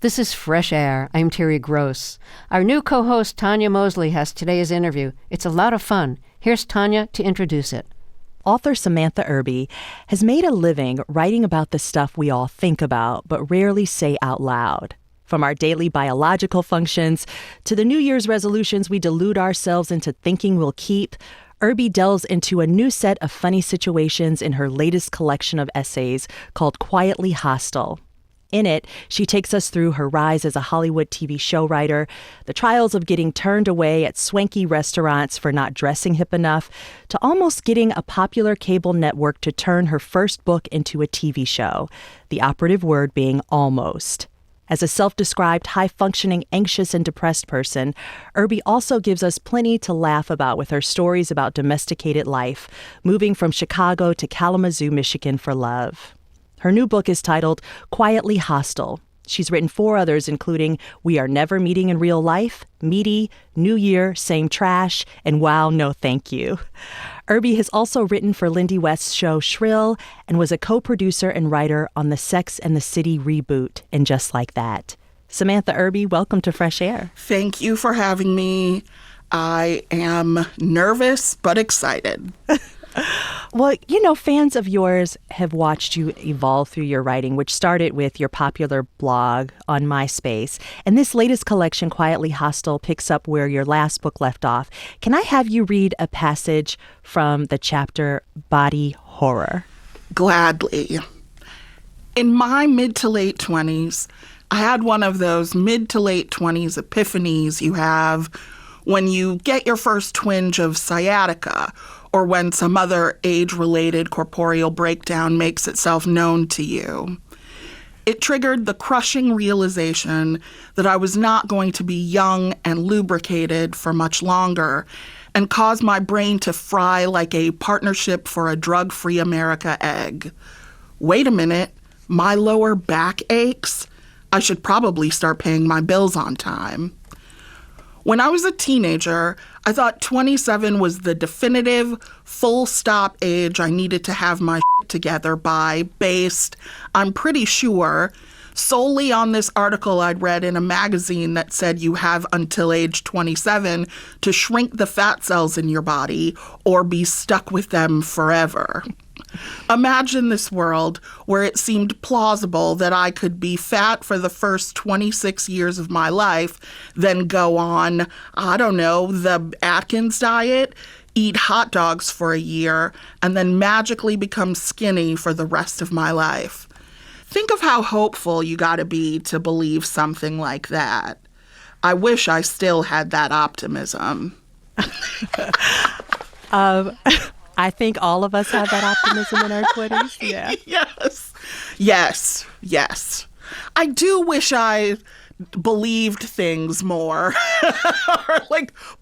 This is Fresh Air. I'm Terry Gross. Our new co-host, Tonya Mosley, has today's interview. It's a lot of fun. Here's Tonya to introduce it. Author Samantha Irby has made a living writing about the stuff we all think about but rarely say out loud. From our daily biological functions to the New Year's resolutions we delude ourselves into thinking we'll keep, Irby delves into a new set of funny situations in her latest collection of essays called Quietly Hostile. In it, she takes us through her rise as a Hollywood TV show writer, the trials of getting turned away at swanky restaurants for not dressing hip enough, to almost getting a popular cable network to turn her first book into a TV show, the operative word being almost. As a self-described high-functioning, anxious, and depressed person, Irby also gives us plenty to laugh about with her stories about domesticated life, moving from Chicago to Kalamazoo, Michigan for love. Her new book is titled Quietly Hostile. She's written 4 others, including We Are Never Meeting in Real Life, Meaty, New Year, Same Trash, and Wow, No Thank You. Irby has also written for Lindy West's show Shrill and was a co-producer and writer on the Sex and the City reboot and Just Like That. Samantha Irby, welcome to Fresh Air. Thank you for having me. I am nervous but excited. Well, fans of yours have watched you evolve through your writing, which started with your popular blog on MySpace. And this latest collection, Quietly Hostile, picks up where your last book left off. Can I have you read a passage from the chapter Body Horror? Gladly. In my mid to late 20s, I had one of those mid to late 20s epiphanies you have when you get your first twinge of sciatica, or when some other age-related corporeal breakdown makes itself known to you. It triggered the crushing realization that I was not going to be young and lubricated for much longer, and caused my brain to fry like a Partnership for a Drug-Free America egg. Wait a minute, my lower back aches? I should probably start paying my bills on time. When I was a teenager, I thought 27 was the definitive, full-stop age I needed to have my shit together by, based, I'm pretty sure, solely on this article I'd read in a magazine that said you have until age 27 to shrink the fat cells in your body or be stuck with them forever. Imagine this world where it seemed plausible that I could be fat for the first 26 years of my life, then go on, I don't know, the Atkins diet, eat hot dogs for a year, and then magically become skinny for the rest of my life. Think of how hopeful you gotta be to believe something like that. I wish I still had that optimism. I think all of us have that optimism in our 20s. Yeah. Yes. I do wish I believed things more or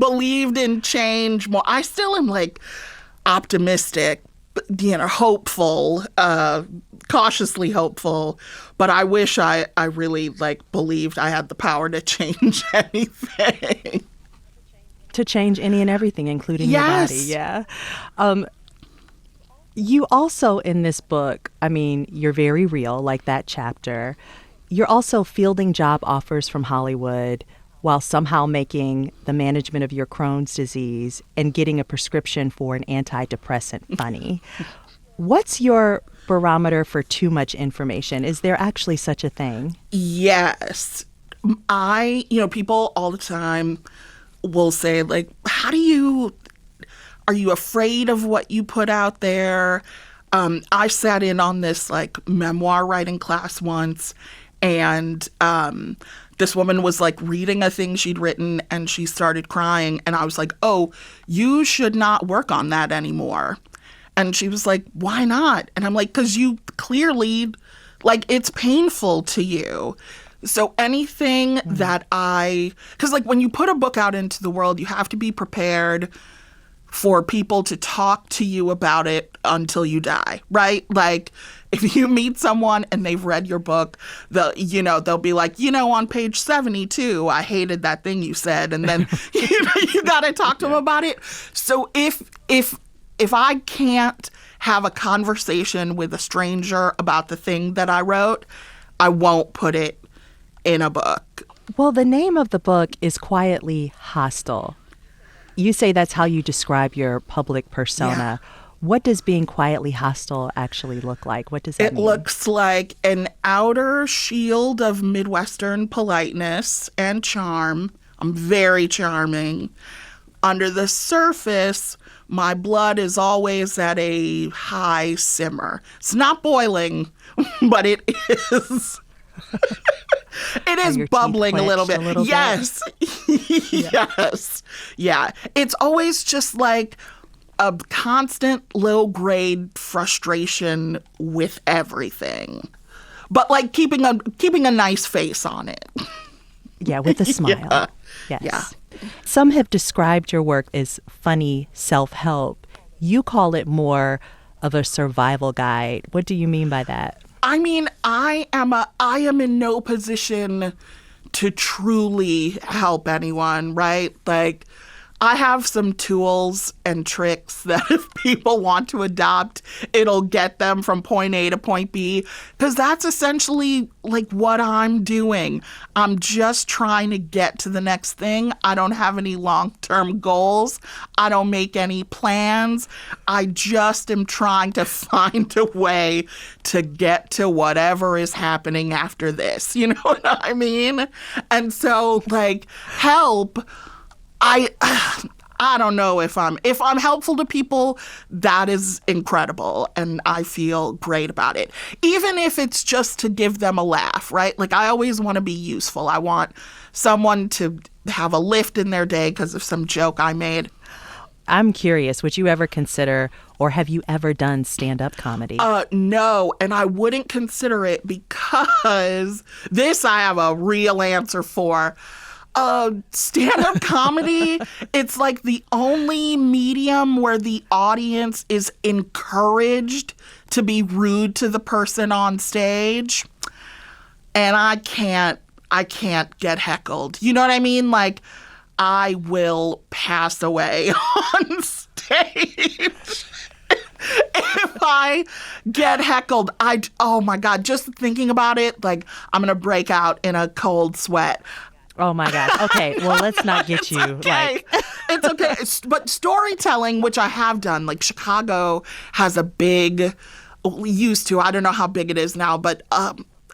believed in change more. I still am optimistic, hopeful, cautiously hopeful, but I wish I really believed I had the power to change anything. To change any and everything, including your body. Yeah. You also, in this book, you're very real, like that chapter. You're also fielding job offers from Hollywood while somehow making the management of your Crohn's disease and getting a prescription for an antidepressant funny. What's your barometer for too much information? Is there actually such a thing? Yes. People all the time will say, are you afraid of what you put out there? I sat in on this memoir writing class once, and this woman was reading a thing she'd written, and she started crying, and I was like, oh, you should not work on that anymore. And she was like, why not? And I'm like, because you clearly, it's painful to you. So anything that because when you put a book out into the world, you have to be prepared for people to talk to you about it until you die, right? If you meet someone and they've read your book, they'll be like, on page 72, I hated that thing you said. And then, you got to talk to them about it. So if I can't have a conversation with a stranger about the thing that I wrote, I won't put it in a book. Well, the name of the book is Quietly Hostile. You say that's how you describe your public persona. Yeah. What does being quietly hostile actually look like? What does that mean? It looks like an outer shield of Midwestern politeness and charm. I'm very charming. Under the surface, my blood is always at a high simmer. It's not boiling, but it is. It is bubbling a little bit. Yes. Yes. Yeah. It's always just like a constant low-grade frustration with everything, but like keeping a nice face on it. Yeah, with a smile. Yeah. Yes. Yeah. Some have described your work as funny self-help. You call it more of a survival guide. What do you mean by that? I mean, I am in no position to truly help anyone, right? Like, I have some tools and tricks that if people want to adopt, it'll get them from point A to point B, because that's essentially like what I'm doing. I'm just trying to get to the next thing. I don't have any long-term goals. I don't make any plans. I just am trying to find a way to get to whatever is happening after this. You know what I mean? And so, like, help. I don't know if I'm helpful to people, that is incredible, and I feel great about it. Even if it's just to give them a laugh, right? Like, I always want to be useful. I want someone to have a lift in their day because of some joke I made. I'm curious, would you ever consider, or have you ever done stand-up comedy? No, and I wouldn't consider it because this I have a real answer for. Stand-up comedy, it's like the only medium where the audience is encouraged to be rude to the person on stage. And I can't get heckled. You know what I mean? Like, I will pass away on stage. If I get heckled, oh my God, just thinking about it, like, I'm going to break out in a cold sweat. Oh my gosh. Okay, well, let's not get you. Okay. It's okay. But storytelling, which I have done, like Chicago has a big, used to, I don't know how big it is now, but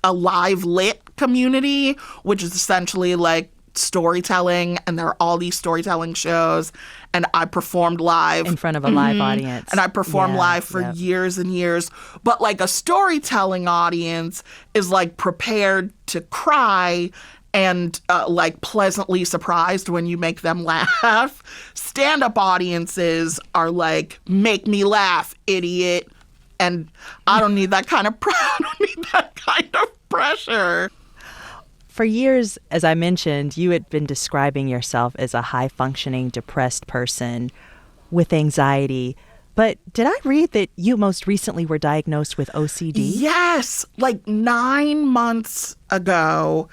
a live lit community, which is essentially like storytelling, and there are all these storytelling shows, and I performed live in front of a live audience, and I performed live for years and years. But like a storytelling audience is like prepared to cry and like pleasantly surprised when you make them laugh. Stand-up audiences are like, make me laugh, idiot. And I don't need that kind of pressure. For years, as I mentioned, you had been describing yourself as a high-functioning, depressed person with anxiety. But did I read that you most recently were diagnosed with OCD? Yes. Like 9 months ago,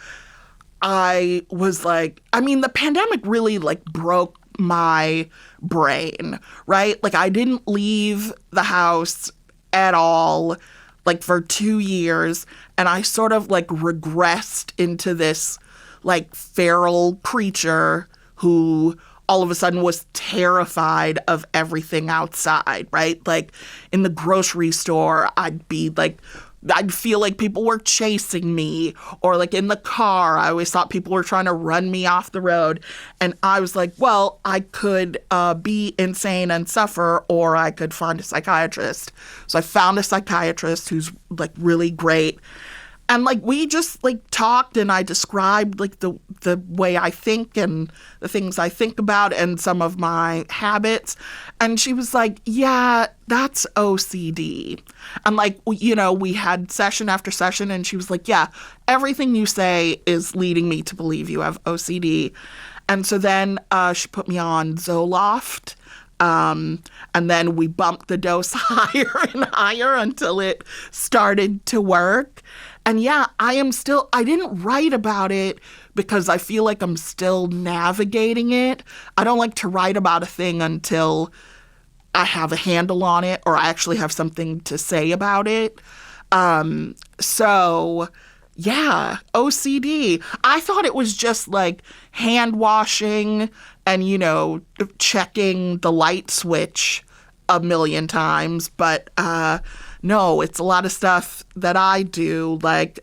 I was like, I mean, the pandemic really like broke my brain, right? Like, I didn't leave the house at all, like, for 2 years. And I sort of like regressed into this like feral creature who all of a sudden was terrified of everything outside, right? Like, in the grocery store, I'd feel like people were chasing me, or like in the car, I always thought people were trying to run me off the road. And I was like, well, I could be insane and suffer, or I could find a psychiatrist. So I found a psychiatrist who's like really great. And like, we just like talked, and I described like the way I think and the things I think about and some of my habits. And she was like, yeah, that's OCD. And like, you know, we had session after session, and she was like, yeah, everything you say is leading me to believe you have OCD. And so then she put me on Zoloft. And then we bumped the dose higher and higher until it started to work. And yeah, I didn't write about it because I feel like I'm still navigating it. I don't like to write about a thing until I have a handle on it or I actually have something to say about it. So Yeah, OCD. I thought it was just like hand washing and, checking the light switch a million times. But no, it's a lot of stuff that I do, like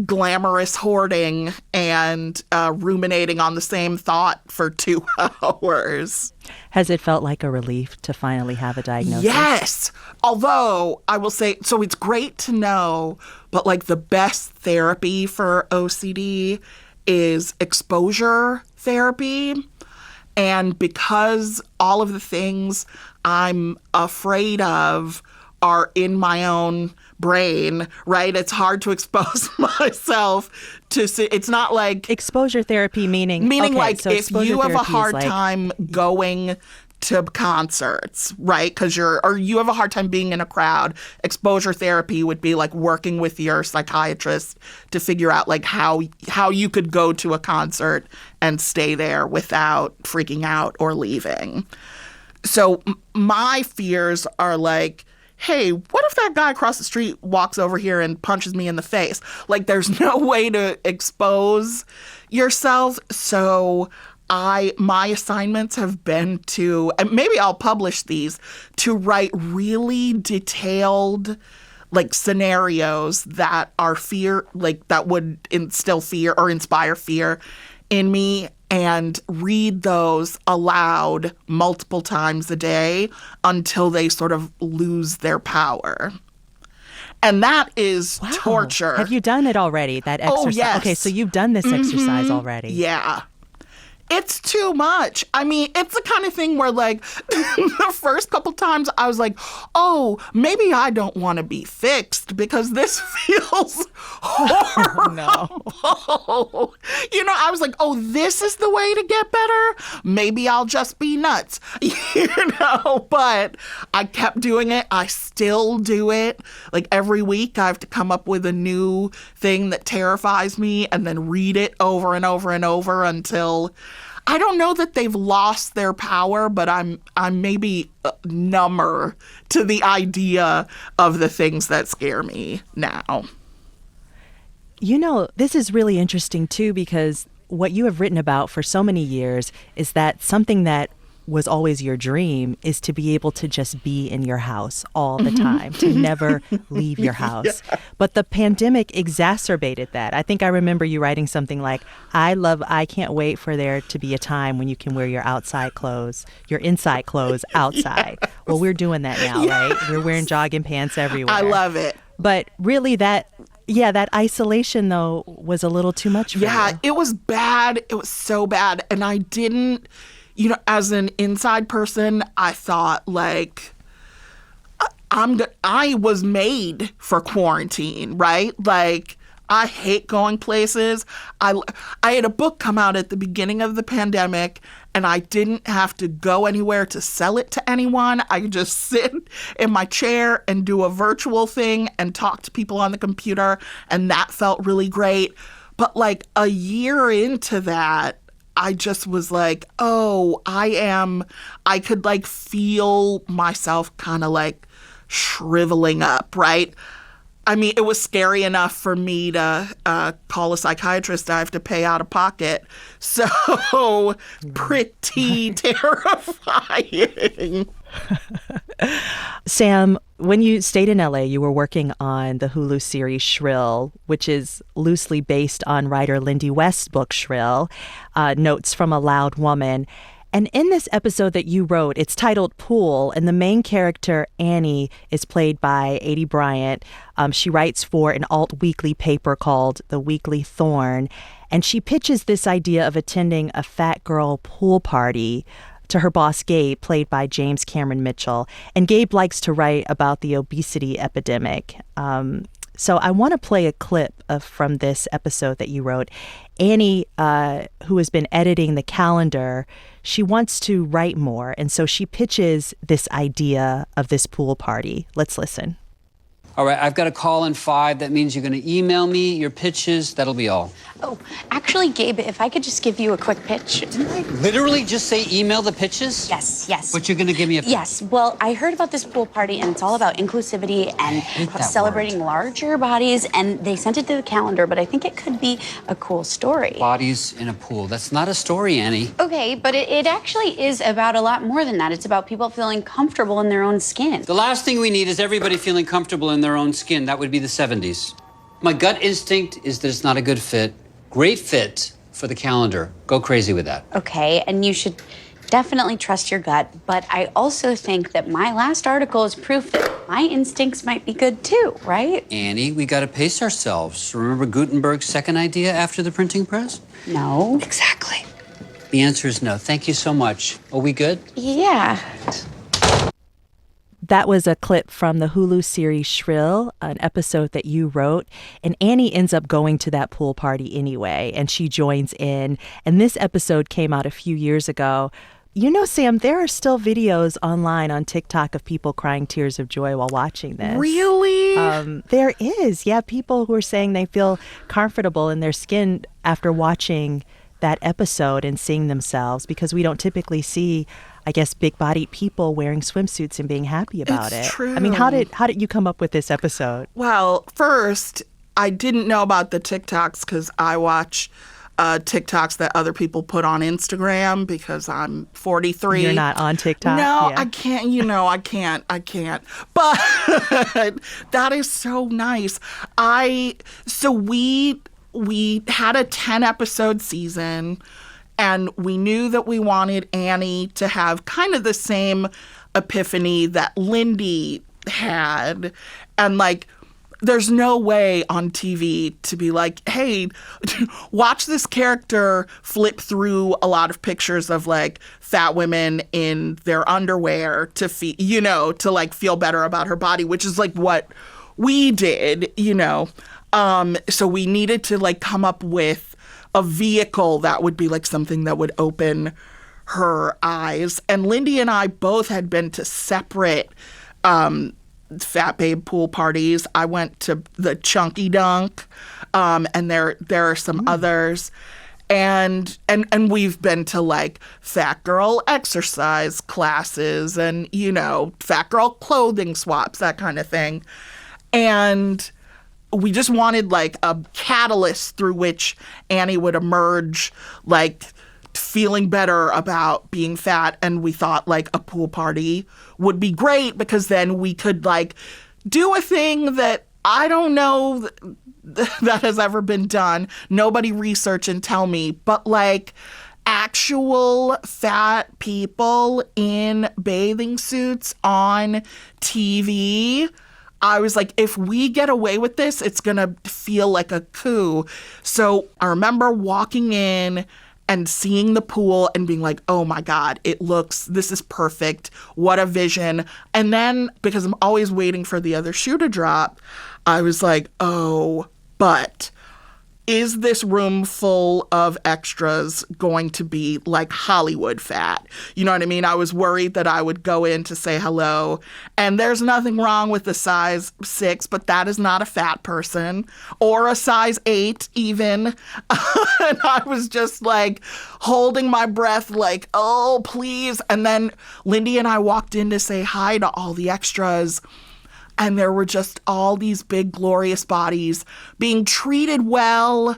glamorous hoarding and ruminating on the same thought for 2 hours. Has it felt like a relief to finally have a diagnosis? Yes. Although I will say, so it's great to know, but like the best therapy for OCD is exposure therapy. And because all of the things I'm afraid of are in my own brain, right? It's hard to expose myself to it's not like exposure therapy meaning okay, like so if you have a hard like, time going to concerts, right? Because you have a hard time being in a crowd. Exposure therapy would be like working with your psychiatrist to figure out like how you could go to a concert and stay there without freaking out or leaving. So my fears are like, hey, what if that guy across the street walks over here and punches me in the face? Like, there's no way to expose yourself. So my assignments have been to, and maybe I'll publish these, to write really detailed like scenarios that are fear, like that would instill fear or inspire fear in me, and read those aloud multiple times a day until they sort of lose their power. And that is torture. Have you done it already, that exercise? Oh, yes. Okay, so you've done this exercise already. Yeah. It's too much. I mean, it's the kind of thing where, like, the first couple times I was like, oh, maybe I don't want to be fixed because this feels horrible. No. I was like, oh, this is the way to get better? Maybe I'll just be nuts. But I kept doing it. I still do it. Like, every week I have to come up with a new thing that terrifies me and then read it over and over and over until I don't know that they've lost their power, but I'm maybe number to the idea of the things that scare me now. This is really interesting, too, because what you have written about for so many years is that something that was always your dream is to be able to just be in your house all the time, to never leave your house. Yeah. But the pandemic exacerbated that. I think I remember you writing something like, I can't wait for there to be a time when you can wear your inside clothes outside. Yes. Well, we're doing that now, right? We're wearing jogging pants everywhere. I love it. But really that isolation, though, was a little too much for you. Yeah, it was bad. It was so bad. And I didn't, as an inside person, I thought, like, I was made for quarantine, right? Like, I hate going places. I had a book come out at the beginning of the pandemic, and I didn't have to go anywhere to sell it to anyone. I could just sit in my chair and do a virtual thing and talk to people on the computer, and that felt really great. But like a year into that, I just was like, oh, I could like feel myself kind of like shriveling up, right? I mean, it was scary enough for me to call a psychiatrist. I have to pay out of pocket. So pretty terrifying. Sam, when you stayed in LA, you were working on the Hulu series Shrill, which is loosely based on writer Lindy West's book Shrill, Notes from a Loud Woman. And in this episode that you wrote, it's titled Pool, and the main character, Annie, is played by Aidy Bryant. She writes for an alt-weekly paper called The Weekly Thorn, and she pitches this idea of attending a fat girl pool party to her boss, Gabe, played by James Cameron Mitchell. And Gabe likes to write about the obesity epidemic. So I want to play a clip from this episode that you wrote. Annie, who has been editing the calendar, she wants to write more. And so she pitches this idea of this pool party. Let's listen. All right, I've got a call in 5. That means you're going to email me your pitches. That'll be all. Oh, actually, Gabe, if I could just give you a quick pitch. Didn't I literally just say email the pitches? Yes. But you're going to give me a pitch? Yes. Well, I heard about this pool party, and it's all about inclusivity and celebrating larger bodies, and they sent it to the calendar, but I think it could be a cool story. Bodies in a pool. That's not a story, Annie. Okay, but it actually is about a lot more than that. It's about people feeling comfortable in their own skin. The last thing we need is everybody feeling comfortable in their own skin. That would be the 70s. My gut instinct is that it's not a good fit. Great fit for the calendar. Go crazy with that. Okay, and you should definitely trust your gut, but I also think that my last article is proof that my instincts might be good too, right? Annie, we got to pace ourselves. Remember Gutenberg's second idea after the printing press? No. Exactly. The answer is no. Thank you so much. Are we good? Yeah. That was a clip from the Hulu series Shrill, an episode that you wrote. And Annie ends up going to that pool party anyway, and she joins in. And this episode came out a few years ago. You know, Sam, there are still videos online on TikTok of people crying tears of joy while watching this. Really? There is. Yeah, people who are saying they feel comfortable in their skin after watching that episode and seeing themselves, because we don't typically see, I guess, big-bodied people wearing swimsuits and being happy about It's it. true. I mean, how did you come up with this episode? Well, first, I didn't know about the TikToks because I watch TikToks that other people put on Instagram because I'm 43. You're not on TikTok? No, Yeah. I can't. I can't. But that is so nice. We had a 10-episode season, and we knew that we wanted Annie to have kind of the same epiphany that Lindy had. And, like, there's no way on TV to be like, hey, watch this character flip through a lot of pictures of, like, fat women in their underwear to feel better about her body, which is, like, what we did, So we needed to, like, come up with a vehicle that would be, like, something that would open her eyes. And Lindy and I both had been to separate fat babe pool parties. I went to the Chunky Dunk, and there are some others. And we've been to, like, fat girl exercise classes and, fat girl clothing swaps, that kind of thing. And we just wanted, like, a catalyst through which Annie would emerge, like, feeling better about being fat. And we thought, like, a pool party would be great because then we could, like, do a thing that I don't know that has ever been done. Nobody research and tell me. But, like, actual fat people in bathing suits on TV. I was like, if we get away with this, it's going to feel like a coup. So I remember walking in and seeing the pool and being like, oh my God, this is perfect. What a vision. And then, because I'm always waiting for the other shoe to drop, I was like, oh, but is this room full of extras going to be like Hollywood fat? You know what I mean? I was worried that I would go in to say hello, and there's nothing wrong with the size 6, but that is not a fat person, or a size 8 even. And I was just like holding my breath like, oh, please. And then Lindy and I walked in to say hi to all the extras. And there were just all these big, glorious bodies being treated well.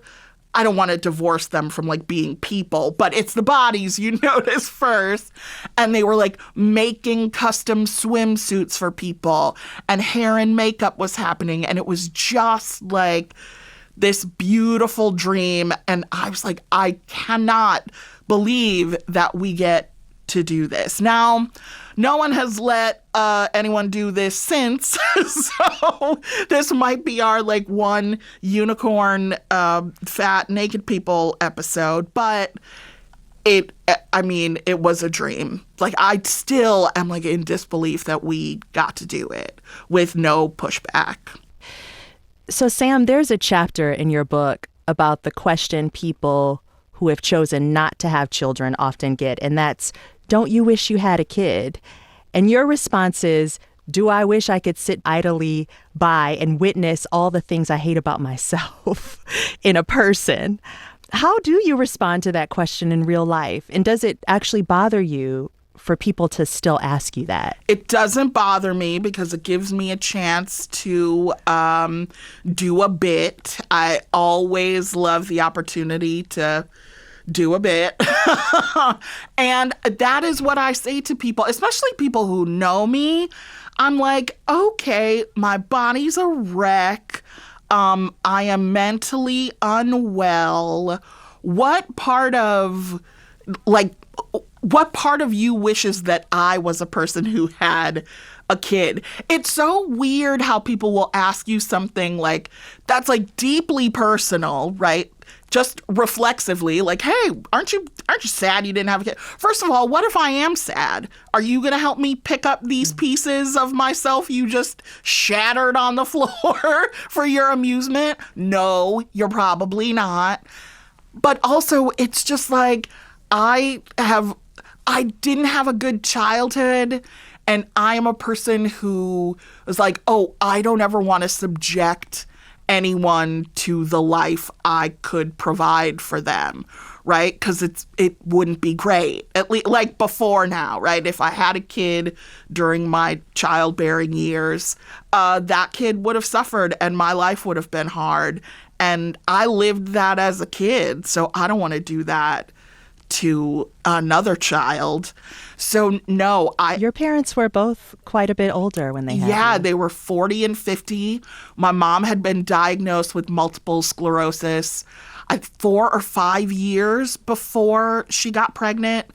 I don't want to divorce them from, like, being people, but it's the bodies you notice first. And they were, like, making custom swimsuits for people. And hair and makeup was happening. And it was just, like, this beautiful dream. And I was like, I cannot believe that we get to do this. Now, no one has let anyone do this since, so this might be our, like, one unicorn fat naked people episode, but it was a dream. Like, I still am, like, in disbelief that we got to do it with no pushback. So, Sam, there's a chapter in your book about the question people who have chosen not to have children often get, and that's, don't you wish you had a kid? And your response is, do I wish I could sit idly by and witness all the things I hate about myself in a person? How do you respond to that question in real life? And does it actually bother you for people to still ask you that? It doesn't bother me because it gives me a chance to do a bit. I always love the opportunity to do a bit. And that is what I say to people, especially people who know me. I'm like, okay, my body's a wreck. I am mentally unwell. What part of you wishes that I was a person who had a kid? It's so weird how people will ask you something like that's like deeply personal, right? Just reflexively, like, hey, aren't you sad you didn't have a kid? First of all, what if I am sad? Are you going to help me pick up these pieces of myself you just shattered on the floor for your amusement? No, you're probably not. But also, it's just like, I didn't have a good childhood, and I am a person who was like, oh, I don't ever want to subject anyone to the life I could provide for them, right? Because it wouldn't be great, at least like before now, right? If I had a kid during my childbearing years, that kid would have suffered and my life would have been hard. And I lived that as a kid, so I don't want to do that to another child. So no, Your parents were both quite a bit older when they had Yeah, you. they were 40 and 50. My mom had been diagnosed with multiple sclerosis 4 or 5 years before she got pregnant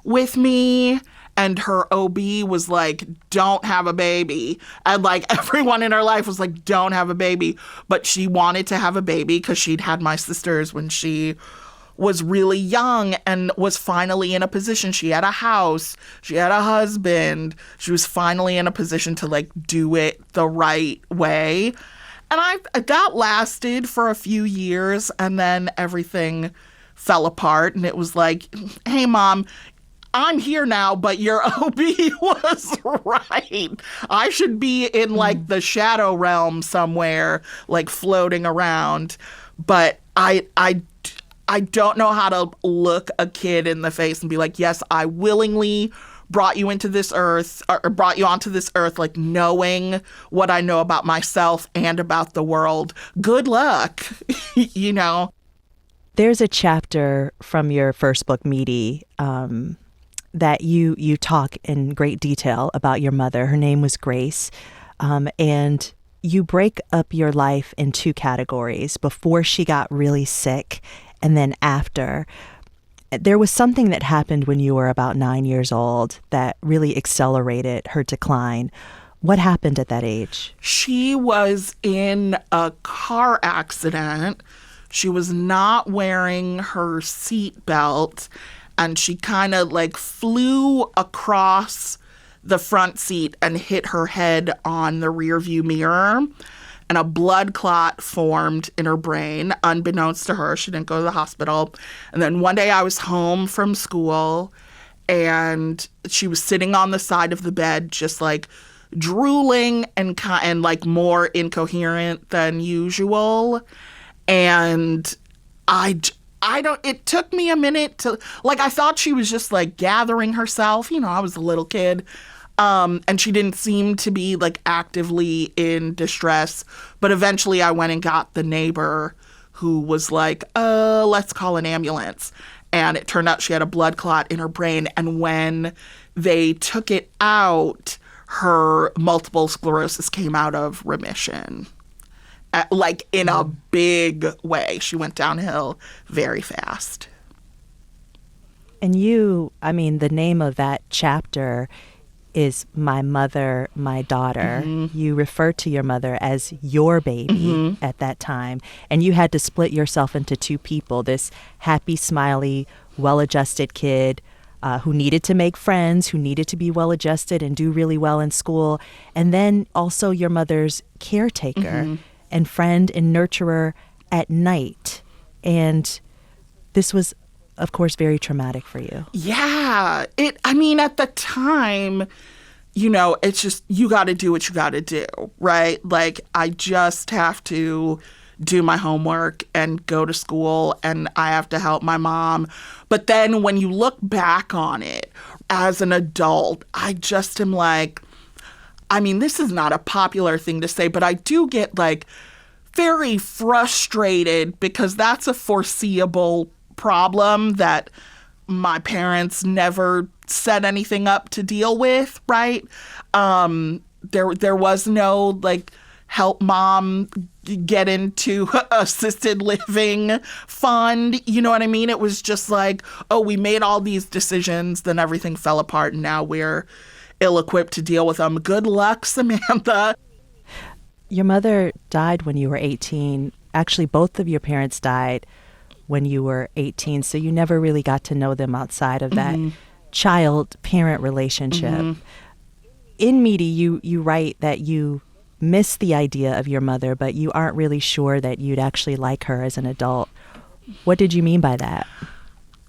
with me. And her OB was like, don't have a baby. And like everyone in her life was like, don't have a baby. But she wanted to have a baby because she'd had my sisters when she was really young and was finally in a position. She had a house. She had a husband. She was finally in a position to like do it the right way. And that lasted for a few years, and then everything fell apart. And it was like, hey, Mom, I'm here now, but your OB was right. I should be in like the shadow realm somewhere, like floating around. But I don't know how to look a kid in the face and be like, yes, I willingly brought you into this earth, or brought you onto this earth, like knowing what I know about myself and about the world. Good luck, you know? There's a chapter from your first book, Meaty, that you talk in great detail about your mother. Her name was Grace, and you break up your life in 2 categories: before she got really sick and then after. There was something that happened when you were about 9 years old that really accelerated her decline. What happened at that age? She was in a car accident. She was not wearing her seatbelt, and she kind of like flew across the front seat and hit her head on the rearview mirror. And a blood clot formed in her brain, unbeknownst to her. She didn't go to the hospital. And then one day I was home from school, and she was sitting on the side of the bed, just like drooling and like more incoherent than usual. And it took me a minute to, like, I thought she was just like gathering herself. You know, I was a little kid. And she didn't seem to be like actively in distress. But eventually I went and got the neighbor, who was like, let's call an ambulance. And it turned out she had a blood clot in her brain. And when they took it out, her multiple sclerosis came out of remission. Like in a big way. She went downhill very fast. And the name of that chapter is My Mother, My Daughter. Mm-hmm. You refer to your mother as your baby at that time. And you had to split yourself into 2 people, this happy, smiley, well-adjusted kid who needed to make friends, who needed to be well-adjusted and do really well in school. And then also your mother's caretaker and friend and nurturer at night. And this was, of course, very traumatic for you. Yeah. At the time, it's just, you got to do what you got to do, right? Like, I just have to do my homework and go to school, and I have to help my mom. But then when you look back on it as an adult, I just am like, I mean, this is not a popular thing to say, but I do get like very frustrated because that's a foreseeable problem that my parents never set anything up to deal with, right? There was no like help mom get into assisted living fund. You know what I mean? It was just like, oh, we made all these decisions, then everything fell apart, and now we're ill-equipped to deal with them. Good luck, Samantha. Your mother died when you were 18. Actually, both of your parents died when you were 18, so you never really got to know them outside of that child-parent relationship. In Meaty, you write that you miss the idea of your mother, but you aren't really sure that you'd actually like her as an adult. What did you mean by that?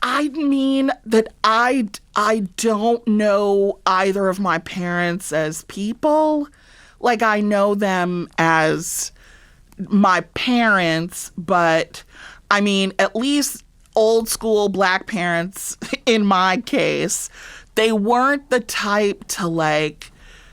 I mean that I don't know either of my parents as people. Like, I know them as my parents, but I mean, at least old school Black parents, in my case, they weren't the type to like,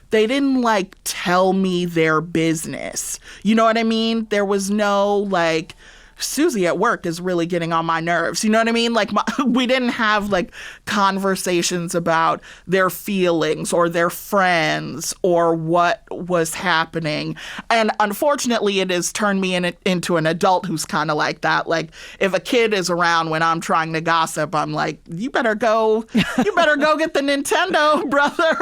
they didn't like tell me their business. You know what I mean? There was no like, Susie at work is really getting on my nerves. You know what I mean? Like, we didn't have like conversations about their feelings or their friends or what was happening. And unfortunately, it has turned me into an adult who's kind of like that. Like, if a kid is around when I'm trying to gossip, I'm like, you better go get the Nintendo, brother.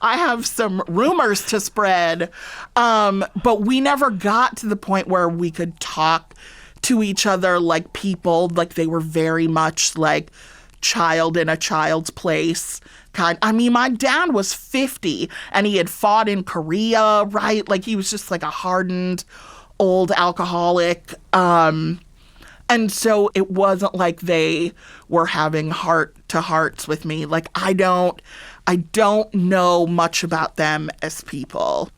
I have some rumors to spread. But we never got to the point where we could talk to each other like people, like they were very much like child in a child's place kind. I mean, my dad was 50 and he had fought in Korea, right? Like, he was just like a hardened old alcoholic. And so it wasn't like they were having heart-to-hearts with me. Like, I don't know much about them as people.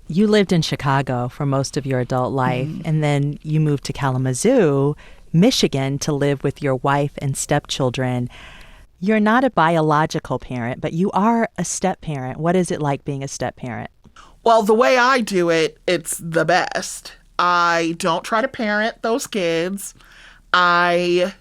You lived in Chicago for most of your adult life, and then you moved to Kalamazoo, Michigan, to live with your wife and stepchildren. You're not a biological parent, but you are a step-parent. What is it like being a step-parent? Well, the way I do it, it's the best. I don't try to parent those kids. I'll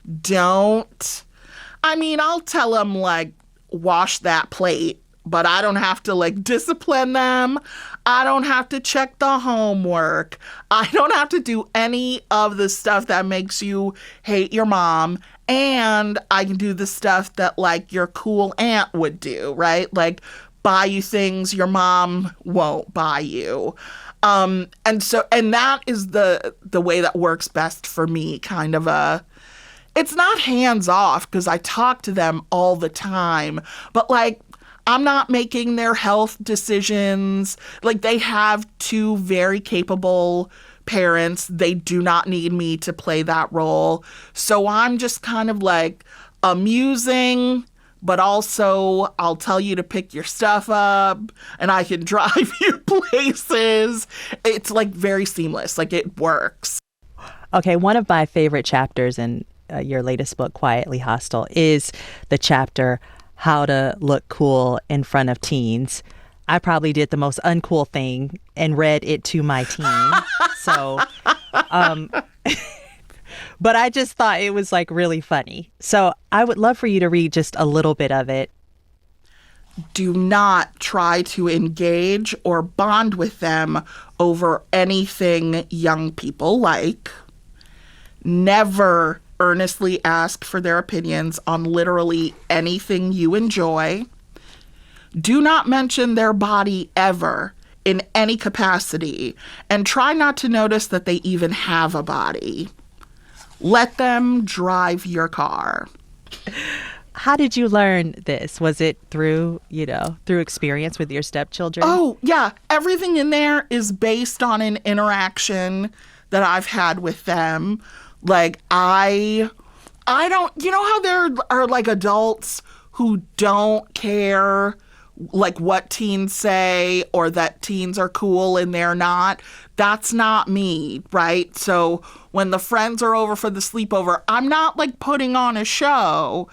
tell them, like, wash that plate, but I don't have to, like, discipline them. I don't have to check the homework. I don't have to do any of the stuff that makes you hate your mom. And I can do the stuff that, like, your cool aunt would do, right? Like, buy you things your mom won't buy you. And that is the way that works best for me, kind of it's not hands off because I talk to them all the time, but like, I'm not making their health decisions. Like, they have two very capable parents. They do not need me to play that role. So I'm just kind of like amusing, but also I'll tell you to pick your stuff up and I can drive you places. It's like very seamless. Like, it works. Okay, one of my favorite chapters in your latest book, Quietly Hostile, is the chapter How to Look Cool in Front of Teens. I probably did the most uncool thing and read it to my teen. So, but I just thought it was like really funny. So I would love for you to read just a little bit of it. Do not try to engage or bond with them over anything young people like. Never earnestly ask for their opinions on literally anything you enjoy. Do not mention their body ever in any capacity, and try not to notice that they even have a body. Let them drive your car. How did you learn this? Was it through experience with your stepchildren? Oh, yeah. Everything in there is based on an interaction that I've had with them. Like, I don't, you know how there are like adults who don't care like what teens say or that teens are cool and they're not. That's not me, right? So when the friends are over for the sleepover, I'm not like putting on a show,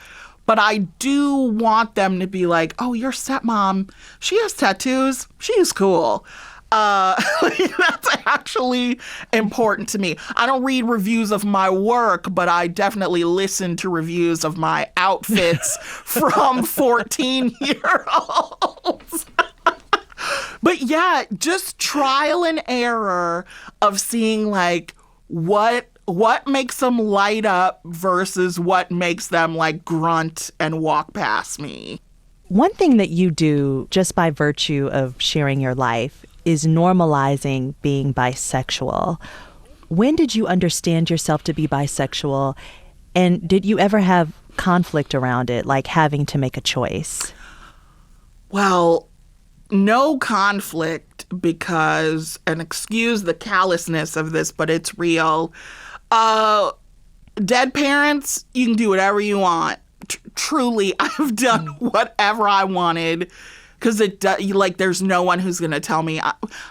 but I do want them to be like, oh, your stepmom, she has tattoos. She's cool. That's actually important to me. I don't read reviews of my work, but I definitely listen to reviews of my outfits from 14-year-olds. But yeah, just trial and error of seeing like what makes them light up versus what makes them like grunt and walk past me. One thing that you do just by virtue of sharing your life is normalizing being bisexual. When did you understand yourself to be bisexual? And did you ever have conflict around it, like having to make a choice? Well, no conflict because, and excuse the callousness of this, but it's real. Dead parents, you can do whatever you want. Truly, I've done whatever I wanted. Because there's no one who's going to tell me.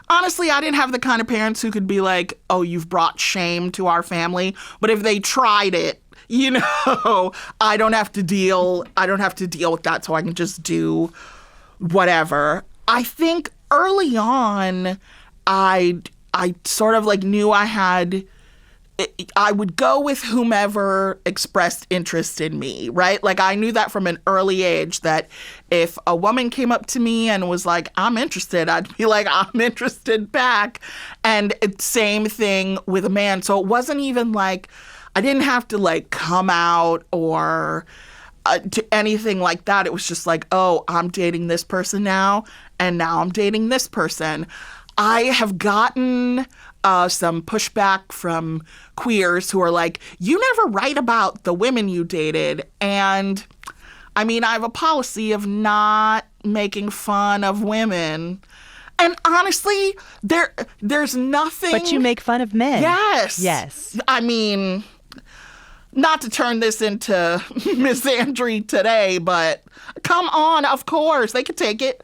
Honestly, I didn't have the kind of parents who could be like, oh, you've brought shame to our family. But if they tried it, I don't have to deal with that. So I can just do whatever. I think early on, I sort of like knew I would go with whomever expressed interest in me, right? Like I knew that from an early age that if a woman came up to me and was like, I'm interested, I'd be like, I'm interested back. And same thing with a man. So it wasn't even like, I didn't have to like come out or to anything like that. It was just like, oh, I'm dating this person now, and now I'm dating this person. I have gotten some pushback from queers who are like, you never write about the women you dated. And I mean, I have a policy of not making fun of women. And honestly, there's nothing. But you make fun of men. Yes. Yes. I mean, not to turn this into misandry today, but come on, of course, they could take it.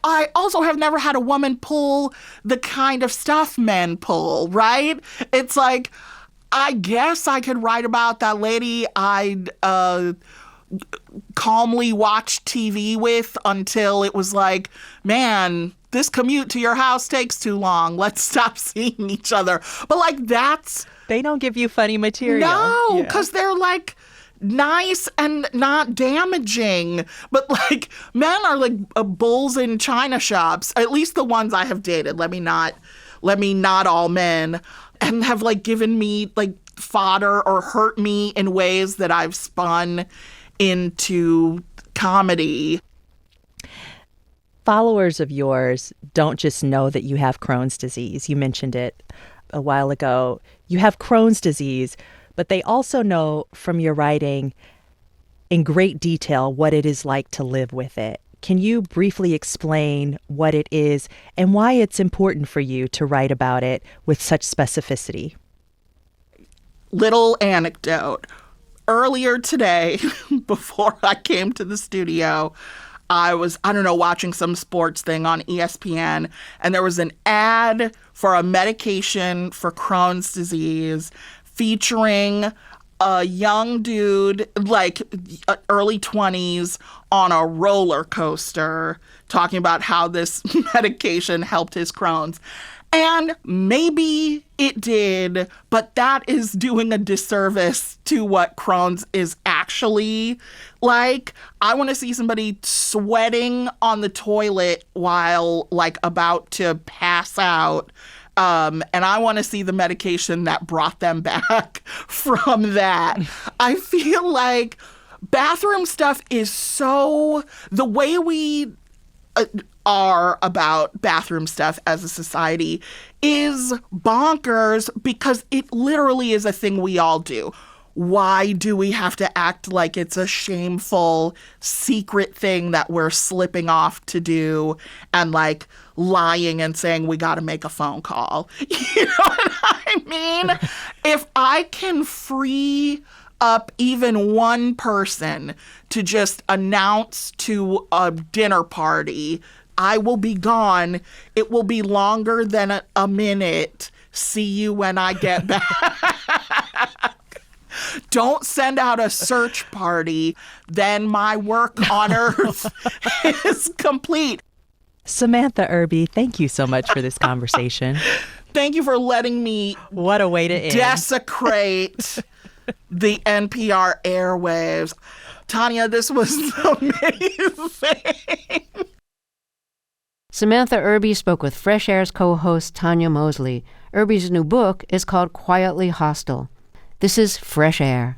I also have never had a woman pull the kind of stuff men pull, right? It's like, I guess I could write about that lady I'd calmly watch TV with until it was like, man, this commute to your house takes too long. Let's stop seeing each other. But like that's... They don't give you funny material. No, because they're like... nice and not damaging, but like men are like bulls in china shops, at least the ones I have dated. Let me not all men, and have like given me like fodder or hurt me in ways that I've spun into comedy. Followers of yours don't just know that you have Crohn's disease. You mentioned it a while ago. You have Crohn's disease, but they also know from your writing in great detail what it is like to live with it. Can you briefly explain what it is and why it's important for you to write about it with such specificity? Little anecdote. Earlier today, before I came to the studio, I was, watching some sports thing on ESPN, and there was an ad for a medication for Crohn's disease featuring a young dude, like early 20s, on a roller coaster, talking about how this medication helped his Crohn's. And maybe it did, but that is doing a disservice to what Crohn's is actually like. I want to see somebody sweating on the toilet while like about to pass out. And I want to see the medication that brought them back from that. I feel like bathroom stuff is so, the way we are about bathroom stuff as a society is bonkers because it literally is a thing we all do. Why do we have to act like it's a shameful, secret thing that we're slipping off to do and like lying and saying we got to make a phone call? You know what I mean? If I can free up even one person to just announce to a dinner party, I will be gone. It will be longer than a minute. See you when I get back. Don't send out a search party. Then my work on Earth is complete. Samantha Irby, thank you so much for this conversation. Thank you for letting me What a way to end. desecrate the NPR airwaves. Tonya, this was amazing. Samantha Irby spoke with Fresh Air's co-host Tonya Mosley. Irby's new book is called Quietly Hostile. This is Fresh Air.